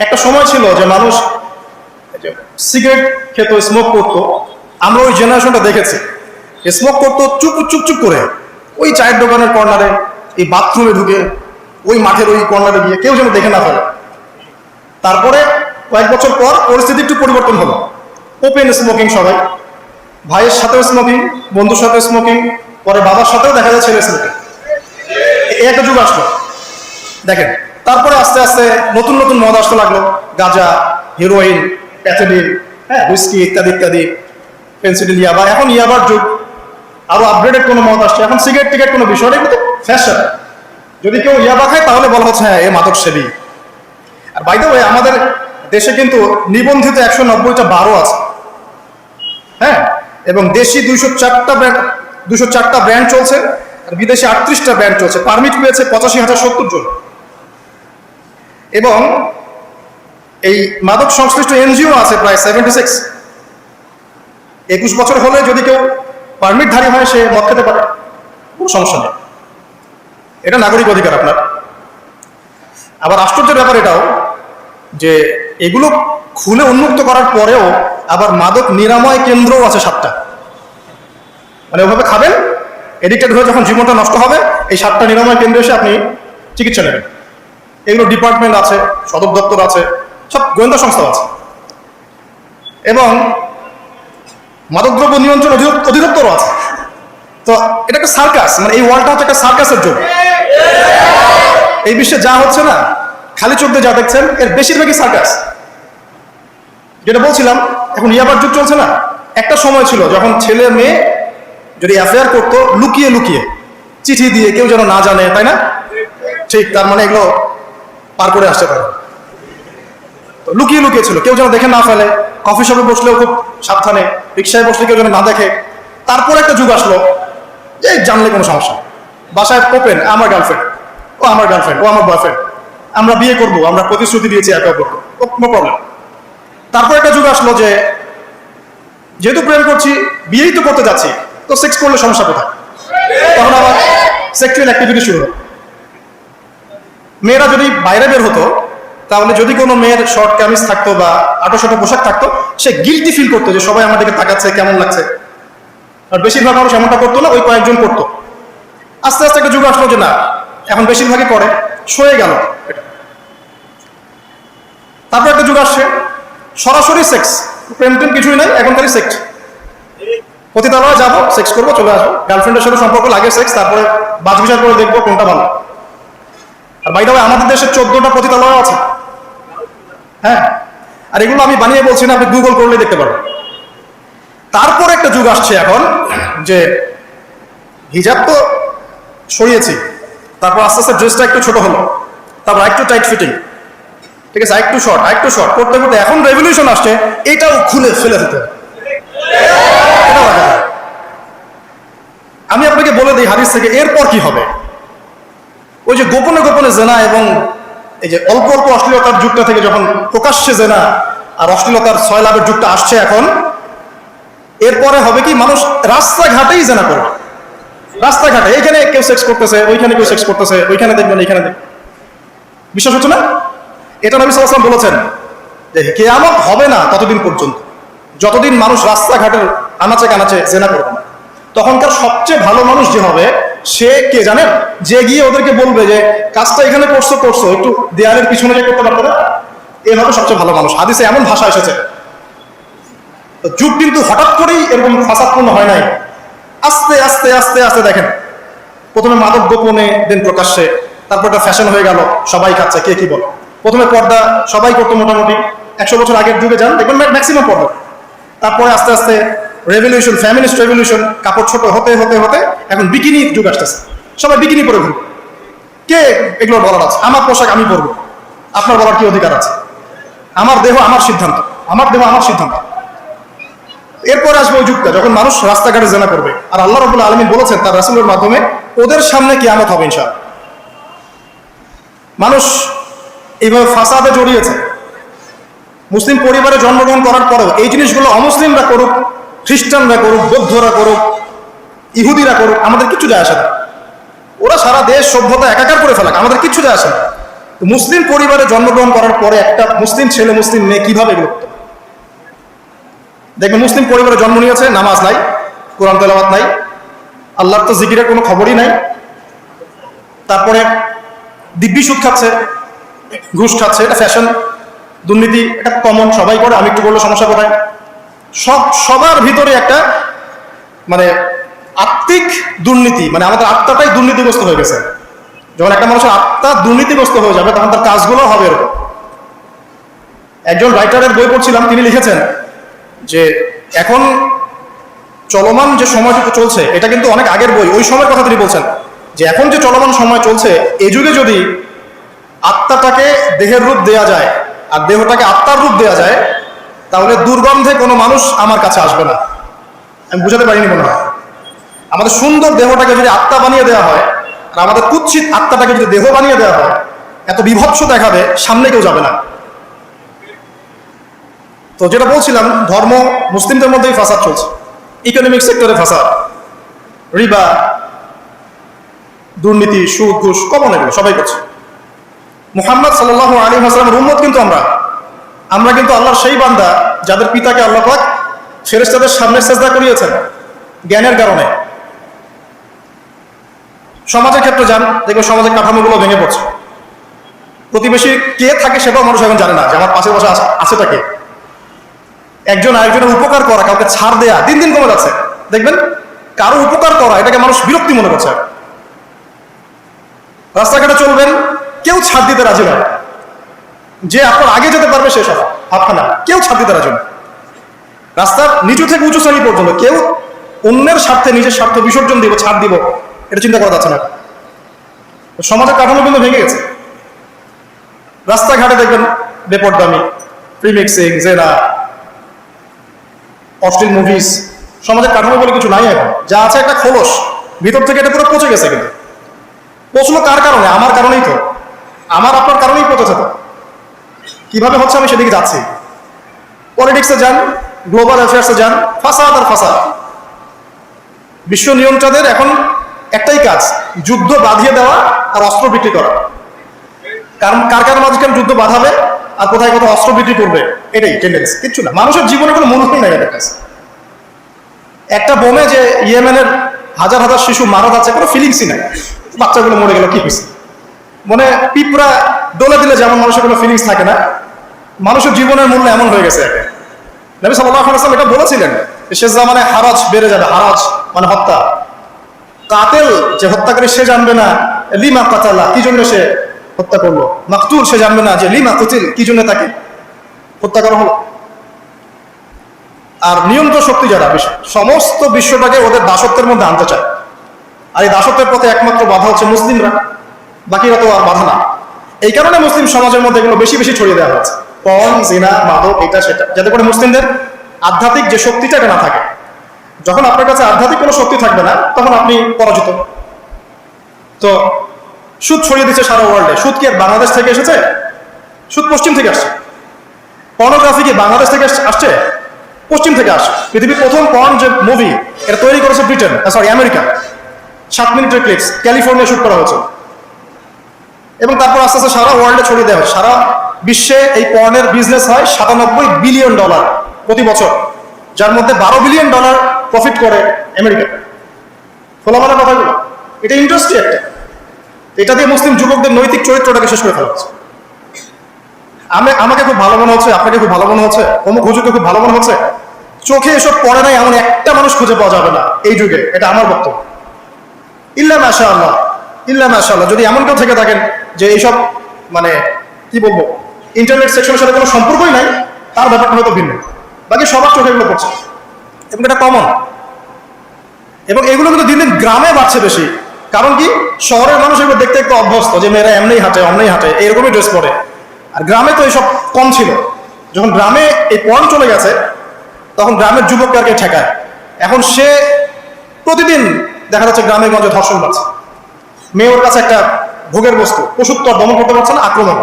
একটা সময় ছিল যে মানুষ সিগারেট খেত, স্মোক করতো। আমরা ওই জেনারেশনটা দেখেছি, স্মোক করতো চুপ চুপ চুপ করে, ওই চায়ের দোকানের কর্নারে, এই বাথরুমে ঢুকে, ওই মাঠের ওই কর্নারে গিয়ে, কেউ যেন দেখে না ফেলে। তারপরে কয়েক বছর পর পরিস্থিতি একটু পরিবর্তন হলো, ওপেন স্মোকিং, সবাই ভাইয়ের সাথেও স্মোকিং, বন্ধুর সাথেও স্মোকিং, পরে বাবার সাথেও দেখা যায় ছেলে স্মোকিং। এই একটা যুগ আসলো দেখেন। তারপরে আস্তে আস্তে নতুন নতুন মদ আসতে লাগলো, গাঁজা, হিরোইন, প্যাথেডিন, হুইস্কি ইত্যাদি ইত্যাদি, পেন্সিডিল, ইয়াবা। এখন ইয়াবার যুগ, আরো আপগ্রেডেড কোনো মদ আসছে। এখন সিগারেট টিকেট কোনো বিষয় নেই, কিন্তু ফ্যাশন। যদি কেউ ইয়াবা খায় তাহলে বলা হচ্ছে হ্যাঁ এ মাদক সেবী। আর বাই দ্য ওয়ে, আমাদের দেশে কিন্তু নিবন্ধিত 190টা বারও আছে, হ্যাঁ, এবং দেশি 204টা ব্র্যান্ড চলছে, আর বিদেশি 38টা ব্র্যান্ড চলছে। পারমিট পেয়েছে 85,070 জন। এবং এই মাদক সংশ্লিষ্ট এনজিও আছে প্রায় 76। 21 বছর হলে যদি কেউ পারমিটধারী হয় সে মদ খেতে পারে, কোনো সমস্যা নেই, এটা নাগরিক অধিকার আপনার। আবার আশ্চর্যের ব্যাপার এটাও যে এগুলো খুলে উন্মুক্ত করার পরেও আবার মাদক নিরাময় কেন্দ্রও আছে 7টা। মানে ওভাবে খাবেন, এডিক্টেড হয়ে যখন জীবনটা নষ্ট হবে, এই 7টা নিরাময় কেন্দ্রে এসে আপনি চিকিৎসা নেবেন। এগুলো ডিপার্টমেন্ট আছে, সদর দপ্তর আছে, সব গোয়েন্দা সংস্থা আছে, এবং মাদকদ্রব্য নিয়ন্ত্রণ অধিদপ্তরও আছে। তো এটা একটা সার্কাস, মানে এই ওয়ার্ল্ডটা হচ্ছে একটা সার্কাসের যুগ। এই বিশ্বে যা হচ্ছে না, খালি চোখ দিয়ে যা দেখছেন, এর বেশিরভাগই সার্কাস। যেটা বলছিলাম, এখন ইয়াবার যুগ চলছে না। একটা সময় ছিল যখন ছেলে মেয়ে যদি অ্যাফেয়ার করতো লুকিয়ে লুকিয়ে, চিঠি দিয়ে, কেউ যেন না জানে, তাই না? ঠিক, তার মানে এগুলো পার করে আসতে পারে। লুকিয়ে লুকিয়ে ছিল, কেউ যেন দেখে না ফেলে। কফি শপে বসলেও খুব সাবধানে, রিক্সায় বসলে কেউ যেন না দেখে। তারপর একটা যুগ আসলো যে জানলে কোনো সমস্যা, বাসায় ওপেন, আমার গার্লফ্রেন্ড, ও আমার গার্লফ্রেন্ড, ও আমার বয়ফ্রেন্ড, আমরা বিয়ে করবো, আমরা প্রতিশ্রুতি দিয়েছি একে অপরকে, নো প্রবলেম। তারপর একটা যুগ আসলো যে যেহেতু প্রেম করছি, বিয়েই তো করতে যাচ্ছি, তো সেক্স করলে সমস্যা কোথায়? তখন আবার সেক্সুয়াল অ্যাক্টিভিটি শুরু হলো। মেয়েরা যদি বাইরে বের হতো, তাহলে যদি কোনো মেয়ের শর্ট কামিজ থাকতো বা আটো পোশাক থাকতো, সে গিল্টি ফিল করতো যে সবাই আমার দিকে তাকাচ্ছে, কেমন লাগছে। আর বেশিরভাগ মানুষ এমনটা করতো না, ওই কয়েকজন করতো। আস্তে আস্তে একটা যুগ আসলো যে না, এখন বেশিরভাগই করে, সয়ে গেল এটা। তারপর একটা যুগ আসছে সরাসরি সেক্স, প্রেম টেম কিছুই নাই, এখন খালি সেক্স। পতিতালয়ে যাবো, সেক্স করবো, চলে আসবো। গার্লফ্রেন্ডের সাথে সম্পর্ক লাগে সেক্স, তারপরে বাছবিচার করে দেখবো কোনটা ভালো। আর বাই দ্য ওয়ে, আমাদের দেশে 14টা পতিতালয় আছে, হ্যাঁ। আর এগুলো আমি বানিয়ে বলছি না, আপনি গুগল করলে দেখতে পারবেন। তারপর একটা যুগ আসছে এখন যে হিজাব তো সরিয়েছি, তারপর আস্তে আস্তে ড্রেসটা একটু ছোট হলো, তারপর একটু টাইট ফিটিং, ঠিক আছে, একটু শর্ট করতে করতে এখন রেভলিউশন আসছে, এটাও খুলে ফেলে দিতে। আমি আপনাকে বলে দিই হাদিস থেকে, এরপর কি হবে? ওই যে গোপনে গোপনে জেনা এবং এই যে অল্প অল্প অশ্লীলতার যুগটা থেকে যখন প্রকাশ্যে জেনা আর অশ্লীলতার সয়লাভের যুগটা আসছে এখন, এরপরে হবে কি, মানুষ রাস্তাঘাটেই জেনা করবে। রাস্তাঘাটে, এইখানে কেউ সেক্স করতেছে, ওইখানে কেউ সেক্স করতেছে, ওইখানে দেখবেন, এইখানে দেখবেন। বিশ্বাস হচ্ছে না? এটা নবী সাল্লাল্লাহু আলাইহি ওয়াসাল্লাম বলেছেন যে কিয়ামত হবে না ততদিন পর্যন্ত, যতদিন মানুষ রাস্তাঘাটের আনাচে কানাচে জেনা করবে না। তখনকার সবচেয়ে ভালো মানুষ যে হবে, সে কে জানেন? যে গিয়ে ওদেরকে বলবে যে কাজটা এখানে করছো, একটু দেয়ালের পিছনে যে করতে পারবে না, এ হবে সবচেয়ে ভালো মানুষ। হাদিসে এমন ভাষা এসেছে। তো যুগ কিন্তু হঠাৎ করেই এরকম ফাসাদপূর্ণ হয় নাই, আস্তে আস্তে আস্তে আস্তে দেখেন, প্রথমে মাদক গোপনে, দেন প্রকাশ্যে, তারপর একটা ফ্যাশন হয়ে গেল, সবাই খাচ্ছে, কে কি বলে। প্রথমে পর্দা সবাই করতো মোটামুটি, 100 বছর আগের যুগে যান দেখবেন ম্যাক্সিমাম পর্দা। তারপরে আস্তে আস্তে রেভলিউশন, ফ্যামিনিস্ট রেভলিউশন, কাপড় ছোট হতে হতে হতে এখন বিকিনি যুগ আসতেছে, সবাই বিকিনি পরে ঘুরবে। কে এগুলো বলার আছে? আমার পোশাক আমি পরবো, আপনার বলার কি অধিকার আছে? আমার দেহ আমার সিদ্ধান্ত, আমার দেহ আমার সিদ্ধান্ত। এরপর আসবে ওই যুগটা যখন মানুষ রাস্তাঘাটে জেনা করবে, আর আল্লাহ রাব্বুল আলামিন বলেছেন তার রাসূলের মাধ্যমে, ওদের সামনে কিয়ামত হবে ইনশাআল্লাহ। মানুষ এইভাবে ফাসাদে জড়িয়েছে। মুসলিম পরিবারে জন্মগ্রহণ করার পরেও এই জিনিসগুলো অমুসলিমরা করুক, খ্রিস্টানরা করুক, বৌদ্ধরা করুক, ইহুদিরা করুক, আমাদের কিচ্ছু যায় আসে না। ওরা সারা দেশ সভ্যতা একাকার করে ফেলাক, আমাদের কিচ্ছু যায় আসে না। তো মুসলিম পরিবারে জন্মগ্রহণ করার পরে একটা মুসলিম ছেলে মুসলিম মেয়ে কিভাবে এগুলো করতে? দেখবেন মুসলিম পরিবারে জন্ম নিয়েছে, নামাজ নাই, কোরআন তেলাওয়াত নাই, আল্লাহর তো জিকিরের কোনো খবরই নাই, তারপরে দিব্যি সুদ খাচ্ছে, ঘুষ খাচ্ছে, এটা ফ্যাশন, দুর্নীতি, এটা কমন, সবাই করে, আমি একটু বললে সমস্যা কোথায়? সবার ভিতরে একটা মানে আত্মিক দুর্নীতি, মানে আমাদের আত্মাটাই দুর্নীতিগ্রস্ত হয়ে গেছে। যখন একটা মানুষের আত্মা দুর্নীতিগ্রস্ত হয়ে যাবে তখন তার কাজগুলো হবে এরকম। একজন রাইটারের বই পড়ছিলাম, তিনি লিখেছেন যে এখন চলমান যে সময়টুকু চলছে এটা কিন্তু অনেক আগের বই, ওই সময়ের কথা তিনি বলছেন যে এখন যে চলমান সময় চলছে এই যুগে যদি আত্মাটাকে দেহের রূপ দেয়া যায় আর দেহটাকে আত্মার রূপ দেয়া যায় তাহলে দুর্গন্ধে কোনো মানুষ আমার কাছে আসবে না। আমি বুঝাতে পারিনি মনে হয়। আমাদের সুন্দর দেহটাকে যদি আত্মা বানিয়ে দেওয়া হয় আর আমাদের কুৎসিত আত্মাটাকে যদি দেহ বানিয়ে দেওয়া হয়, এত বিভৎস দেখাবে, সামনে কেউ যাবে না। তো যেটা বলছিলাম, ধর্ম মুসলিমদের মধ্যেই ফাসাদ চলছে, ইকোনমিক সেক্টরে ফাসাদ, রিবা, দুর্নীতি, সুদ, ঘুষ, কমন, এগুলো সবাই করছে। মুহাম্মদ সাল্লাল্লাহু আলাইহি ওয়াসাল্লামের উম্মত কিন্তু আমরা কিন্তু আল্লাহর সেই বান্দা যাদের পিতাকে আল্লাহ পাক ফেরেশতাদের সামনে সিজদা করিয়েছেন জ্ঞানের কারণে। সমাজের ক্ষেত্রে যান, দেখবেন সমাজের কাঠামোগুলো ভেঙে পড়ছে। প্রতিবেশী কে থাকে সেটাও মানুষ এখন জানে না, যে আমার পাশের পাশে আছেটা কে। একজন আরেকজনের উপকার করা, কাউকে ছাড় দেয়া দিন দিন কমে যাচ্ছে। দেখবেন কারো উপকার করা এটাকে মানুষ বিরক্তি মনে করছে। রাস্তাঘাটে চলবেন, কেউ ছাড় দিতে রাজি নয়, যে আপনার আগে যেতে পারবে সে সব হাতখানা, কেউ ছাড় দিতে রাজি নয়। রাস্তার নিচু থেকে উঁচু শ্রেণী পর্যন্ত কেউ অন্যের স্বার্থে নিজের স্বার্থ বিসর্জন দিব, ছাড় দিব, এটা চিন্তা করা যাচ্ছে না। সমাজের কাঠামো কিন্তু ভেঙে গেছে। রাস্তাঘাটে দেখবেন বেপরদামি, প্রিমিক্সিং, জেনা, অশ্লীল মুভিজ, সমাজের কাঠামো বলে কিছু নাই এখন। যা আছে একটা খোলস, ভিতর থেকে এটা পুরো পচে গেছে। কিন্তু পচলো কার কারণে? আমার কারণেই তো, আমার আপনার কারণেই পচেছে। তো কিভাবে হচ্ছে আমি সেদিকে যাচ্ছি। পলিটিক্সে যান, গ্লোবাল অ্যাফেয়ার্সে যান, ফাসাদ আর ফাসাদ। বিশ্ব নিয়ন্ত্রকদের এখন একটাই কাজ, যুদ্ধ বাঁধিয়ে দেওয়া আর অস্ত্র বিক্রি করা। কারণ কার মাঝখানে যুদ্ধ বাঁধাবে আর কোথায় কোথায় অস্ত্র বিক্রি করবে, এটাই টেন্ডেন্সি, কিচ্ছু না। মানুষের জীবনে কোনো মূল্যই নাই এদের কাছে। একটা বোমে যে ইয়েমেনের হাজার হাজার শিশু মারা যাচ্ছে, কোনো ফিলিংসই নাই। বাচ্চাগুলো মরে গেল, কি হয়েছে? মনে পিঁপড়া দোলে দিলে যেমন মানুষের কোনো ফিলিংস থাকে না, মানুষের জীবনের মূল্য এমন হয়ে গেছে। নবী সাল্লাল্লাহু আলাইহি ওয়াসাল্লাম এটা বলেছিলেন, শেষ জামানায় হারাজ বেড়ে যাবে। হারাজ মানে হত্যা। কাতেল যে হত্যাকারী সে জানবে না লিমা কাতালা, কি জন্য সে হত্যা করলো। মাকতুল সে জানবে না যে লিমা কুতিল, কি জন্য তাকে হত্যা করা হলো। আর নিয়ন্ত্রণ শক্তি যারা সমস্ত বিশ্বটাকে ওদের দাসত্বের মধ্যে আনতে চায়। আর এই দাসত্বের পথে একমাত্র বাধা হচ্ছে মুসলিমরা, বাকিরা তো আর বাধা না। এই কারণে মুসলিম সমাজের মধ্যে এগুলো বেশি বেশি ছড়িয়ে দেওয়া হচ্ছে, পণ, জিনা, মাদক, এটা সেটা, যাতে করে মুসলিমদের আধ্যাত্মিক যে শক্তিটা এটা না থাকে। যখন আপনার কাছে আধ্যাত্মিক কোনো শক্তি থাকবে না তখন আপনি পরাজিত। তো সুদ ছড়িয়ে দিচ্ছে সারা ওয়ার্ল্ডে। সুদ কি আর বাংলাদেশ থেকে এসেছে? সুদ পশ্চিম থেকে আসছে। পর্নোগ্রাফি কি বাংলাদেশ থেকে আসছে? পশ্চিম থেকে আসছে। পৃথিবীর প্রথম পর্ন যে মুভি, এটা তৈরি করেছে ব্রিটেন, আমেরিকা। 7 মিনিটের ক্লিপস, ক্যালিফোর্নিয়া শুট করা হয়েছে। এবং তারপর আস্তে আস্তে সারা ওয়ার্ল্ডে ছড়িয়ে দেওয়া হয়। সারা বিশ্বে এই পর্নের বিজনেস হয় $97 বিলিয়ন প্রতি বছর, যার মধ্যে $12 বিলিয়ন প্রফিট করে আমেরিকা। খোলামেলা কথাগুলো, এটা ইন্ডাস্ট্রি একটা। এটা দিয়ে মুসলিম যুবকদের নৈতিক চরিত্রটাকে শেষ করে ফেলা হচ্ছে। আমাকে খুব ভালো মনে হচ্ছে, আপনাকে খুব ভালো মনে হচ্ছে, অমুক হুজুরকে খুব ভালো মনে হচ্ছে। চোখে এসব পড়ে নাই এমন একটা মানুষ খুঁজে পাওয়া যাবে না এই যুগে, এটা আমার বক্তব্য। ইল্লা মাশাআল্লাহ, ইল্লা মাশাআল্লাহ, যদি এমন কেউ থেকে থাকেন যে এইসব মানে কি বলবো ইন্টারনেট সেকশনের সাথে কোনো সম্পর্কই নাই, তার ব্যাপারটা হয়তো ভিন্ন। বাকি সবার চোখে এগুলো পড়ছে এবং এটা কমন। এবং এগুলো কিন্তু দিন দিন গ্রামে বাড়ছে বেশি। কারণ কি, শহরের মানুষ এগুলো দেখতে একটু অভ্যস্ত যে মেয়েরা এমনি হাঁটে, অমনি হাঁটে, এইরকমই ড্রেস পরে। আর গ্রামে তো এইসব কম ছিল। যখন গ্রামে এই পর্ন চলে গেছে তখন গ্রামের যুবককে ঠেকায়। এখন সে প্রতিদিন দেখা যাচ্ছে গ্রামে গঞ্জে ধর্ষণ বাড়ছে। মেয়ে ওর কাছে একটা ভোগের বস্তু, পশুত্ব দমন করতে পারছে না, আক্রমণ।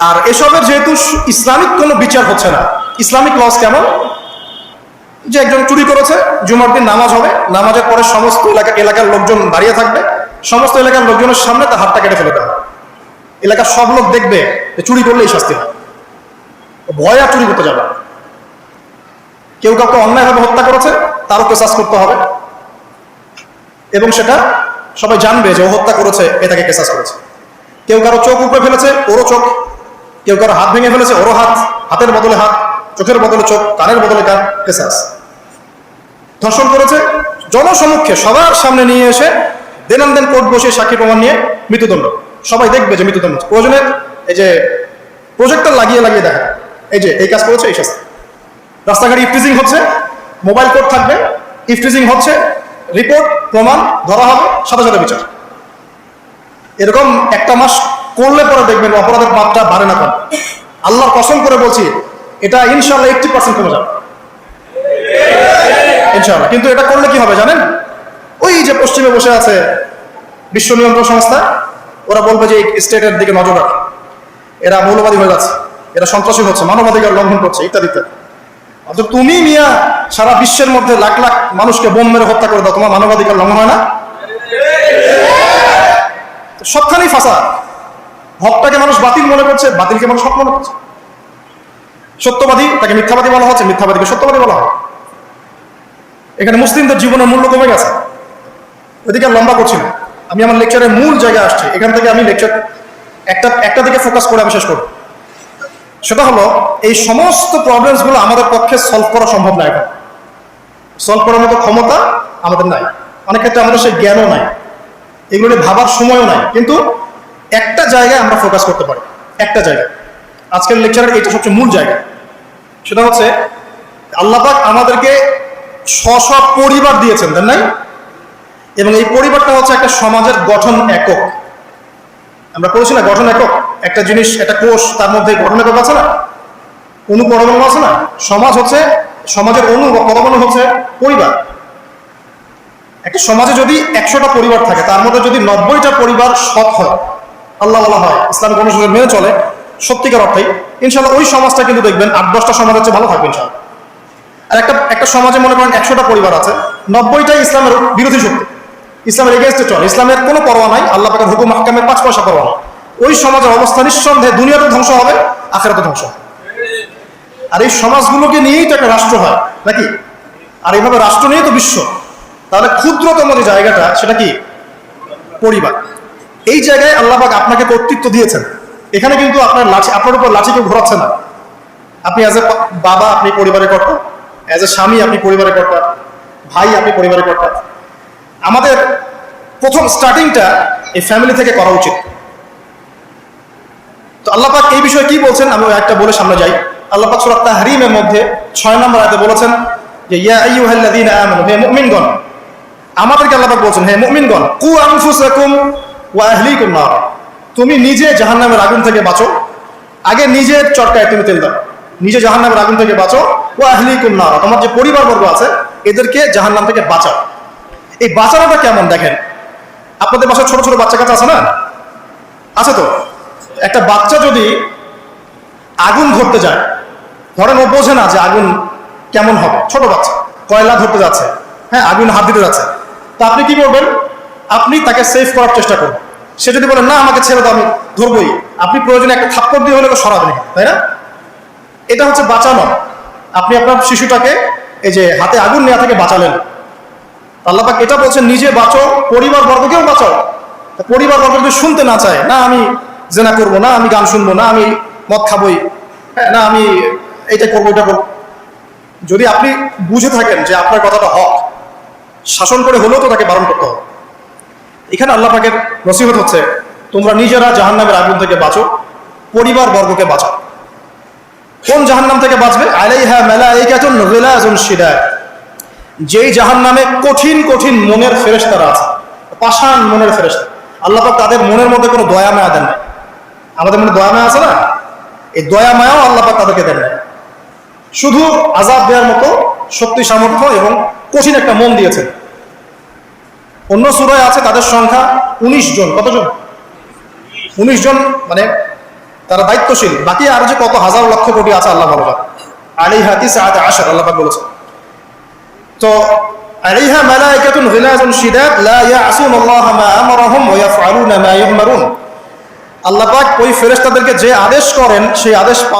আর এসবের যেহেতু ইসলামিক কোনো বিচার হচ্ছে না, ইসলামিক লস কেমন, যে একজন চুরি করেছে, জুমার দিন নামাজ হবে, নামাজের পরে সমস্ত এলাকার লোকজন দাঁড়িয়ে থাকবে, সমস্ত এলাকার লোকজনের সামনে তার হাতটা কেটে ফেলে দেওয়া। এলাকার সব লোক দেখবে যে চুরি করলেই শাস্তি হয়, ভয় আর চুরি করতে যাবে। কেউ কাউকে অন্যায়ভাবে হত্যা করেছে, তারও কেসাস করতে হবে, এবং সেটা সবাই জানবে যে ও হত্যা করেছে, এটাকে কেসাস করেছে। কেউ কারো চোখ উপরে ফেলেছে, ওরও চোখ। কেউ কারো হাত ভেঙে ফেলেছে, ওরও হাত। হাতের বদলে হাত, চোখের বদলে চোখ, কানের বদলে কান, কেসাস। ধর্ষণ করেছে, জনসমক্ষে সবার সামনে নিয়ে এসে দেন কোর্ট বসে সাক্ষী প্রমাণ নিয়ে মৃত্যুদণ্ড। সবাই দেখবে যে মৃত্যুদণ্ড। প্রয়োজনে এই যে প্রজেক্টর লাগিয়ে দেখা, এই যে এই কাজ করেছে, এই শাস্তি। রাস্তাঘাটে ইফটিজিং হচ্ছে, মোবাইল কোর্ট থাকবে, ইফটিজিং হচ্ছে, রিপোর্ট প্রমাণ ধরা হবে, সাথে সাথে বিচার। এরকম একটা মাস করলে পরে দেখবেন অপরাধের মাত্রা বাড়ে না কম। আল্লাহর কসম করে বলছি, এটা ইনশাআল্লাহ 80% কমে যাবে ইনশাআল্লাহ। কিন্তু এটা করলে কি হবে জানেন? ওই যে পশ্চিমে বসে আছে বিশ্ব নিয়ন্ত্রণ সংস্থা, ওরা বলবে যে এই স্টেটের দিকে নজর রাখ, এরা মৌলবাদী হয়ে যাচ্ছে, এরা সন্ত্রাসী হচ্ছে, মানবাধিকার লঙ্ঘন করছে, ইত্যাদি ইত্যাদি। অর্থাৎ তুমি মিয়া সারা বিশ্বের মধ্যে লাখ লাখ মানুষকে বোম মেরে হত্যা করে দাও, তোমার মানবাধিকার লঙ্ঘন হয় না? সবখানেই ফাঁসা। হকটাকে মানুষ বাতিল মনে করছে, বাতিলকে মানুষ হক মনে করছে। সত্যবাদী তাকে মিথ্যাবাদী বলা হচ্ছে, মিথ্যাবাদীকে সত্যবাদী বলা হয়। এখানে মুসলিমদের জীবনের মূল্য কমে গেছে। ওইদিকে লম্বা করছি না, আমি আমার লেকচারের মূল জায়গায় আসছি। এখান থেকে আমি লেকচার একটা দিকে ফোকাস করে আমি শেষ করব। সেটা হলো, এই সমস্ত প্রবলেমসগুলো আমাদের পক্ষে সলভ করা সম্ভব নয়। এখন সলভ করার মতো ক্ষমতা আমাদের নাই, অনেক ক্ষেত্রে আমাদের সেই জ্ঞানও নাই, এগুলো নিয়ে ভাবার সময়ও নাই। কিন্তু একটা জায়গায় আমরা ফোকাস করতে পারি, একটা জায়গায়। আজকের লেকচারের এইটা সবচেয়ে মূল জায়গা। সেটা হচ্ছে আল্লাহ পাক আমাদেরকে স্ব পরিবার দিয়েছেন, তাই নাই? এবং এই পরিবারটা হচ্ছে একটা সমাজের গঠন একক। আমরা পড়েছি না গঠন একক? একটা জিনিস, একটা কোষ, তার মধ্যে গঠন একক আছে না, অণু পরমাণু আছে না? সমাজ হচ্ছে, সমাজের অণু বা পরমাণু হচ্ছে পরিবার। একটা সমাজে যদি 100টা পরিবার থাকে, তার মধ্যে যদি 90টা পরিবার সৎ হয়, আল্লাহ ওয়ালা হয়, ইসলামিক অনুশাসন মেনে চলে সত্যিকার অর্থেই, ইনশাআল্লাহ ওই সমাজটা কিন্তু দেখবেন 8-10টা সমাজ হচ্ছে ভালো থাকবে ইনশাআল্লাহ। আর একটা সমাজে মনে করেন 100টা পরিবার আছে, 90টাই ইসলামের বিরোধী শক্তি, ইসলামের এগেইনস্টে চলে, ইসলামের কোনো পরোয়া নাই, আল্লাহ পাকের হুকুম আহকামের 5 পয়সা পরোয়া নাই। ওই সমাজের অবস্থা নিঃসন্দেহে দুনিয়াতে ধ্বংস হবে, আখিরাতে ধ্বংস হবে। আর এই সমাজগুলোকে নিয়েই তো একটা রাষ্ট্র হয় নাকি? আর এইভাবে রাষ্ট্র নিয়েই তো বিশ্ব। তাহলে ক্ষুদ্রতম যে জায়গাটা, সেটা কি? পরিবার। এই জায়গায় আল্লাহ পাক আপনাকে কর্তৃত্ব দিয়েছেন। এখানে কিন্তু আপনার উপর লাঠি কেউ ঘোরাচ্ছে না। আপনি অ্যাজ এ বাবা, আপনি পরিবারের কর্তা, অ্যাজ এ স্বামী আপনি পরিবারের কর্তা, ভাই আপনি পরিবারের কর্তা। আমাদের প্রথম স্টার্টিংটা এই ফ্যামিলি থেকে করা উচিত। তো আল্লাহ পাক এই বিষয়ে কি বলছেন, আমি একটা বলে সামনে যাই। আল্লাহ পাক সূরা তাহরীমের মধ্যে 6 নম্বর আয়াতে বলেছেন যে ইয়া আইয়ুহাল্লাযীনা আমানু, হে মুমিনগণ। আমাদেরকে আল্লাহ পাক বলছেন, হে মুমিনগণ, কু আনফুসাকুম ওয়া আহলিকুম নার, তুমি নিজে জাহান্নামের আগুন থেকে বাঁচো। আগে নিজের চরকায় তুমি তেল দাও, নিজে জাহান্নামের আগুন থেকে বাঁচো। ওয়া আহলিকুম নার, তোমার যে পরিবারবর্গ আছে এদেরকে জাহান্নাম থেকে বাঁচাও। এই বাঁচানোটা কেমন দেখেন, আপনাদের বাসায় ছোট ছোট বাচ্চা কাচ্চা আছে না? আছে তো? একটা বাচ্চা যদি আগুন ধরতে যায়, ধরেন ও বোঝে না যে আগুন কেমন হবে, ছোট বাচ্চা কয়লা ধরতে যাচ্ছে, হ্যাঁ আগুন হাত দিতে যাচ্ছে, তো আপনি কি করবেন? আপনি তাকে সেভ করার চেষ্টা করবেন। সে যদি বলে না আমাকে ছেড়ে দাও, আমি ধরবই, আপনি প্রয়োজনে একটা থাপ্পড় দিয়ে হলে সরাবেন, তাই না? এটা হচ্ছে বাঁচানো। আপনি আপনার শিশুটাকে এই যে হাতে আগুন নেওয়া থেকে বাঁচালেন। আল্লাহ পাক এটা বলছেন, নিজে বাঁচো, পরিবার বর্গকেও বাঁচাও। পরিবার বর্গ যদি শুনতে না চায়, না আমি জেনা করবো, না আমি গান শুনবো, না আমি মদ খাবই, না আমি এইটা করবো, এটা করবো, যদি আপনি বুঝে থাকেন যে আপনার কথাটা হক, শাসন করে হলেও তো তাকে বারণ করতে হবে। এখানে আল্লাহ পাকের নসিহত হচ্ছে, তোমরা নিজেরা জাহান্নামের আগুন থেকে বাঁচো, পরিবার বর্গকে বাঁচাও। কোন জাহান্নাম থেকে বাঁচবে? আলাইহা মালাইকাতুন গিলাজুন শিদাদ, যেই জাহান্নামে কঠিন কঠিন মনের ফেরেশতারা আছে, পাষাণ মনের ফেরেশতা। আল্লাহ পাক তাদের মনের মধ্যে কোনো দয়া মায়া দেন না। আমাদের মনে দয়া মায়া আছে না? এই দয়া মায়াও আল্লাহ পাক তাদেরকে দেন না, শুধু আযাব দেওয়ার মতো শক্তি সামর্থ্য এবং কঠিন একটা মন দিয়েছেন। অন্য সূরায় আছে তাদের সংখ্যা 19 জন। কতজন? 19 জন, মানে তারা দায়িত্বশীল। বাকি আর যে কত হাজার লক্ষ কোটি আছে আল্লাহ ভালো জানেন। আলাইহা 19 আল্লাহ পাক বলেছেন। তো আলাইহা মালাইকাতুন গিলাজুন শিদাদ লা ইয়াসুনাল্লাহা মা আমারাহুম ওয়া ইয়াফআলুনা মা ইউমারুন। আল্লাহ পাক ওই ফেরেশতাদেরকে যে আদেশ করেন সেই আদেশ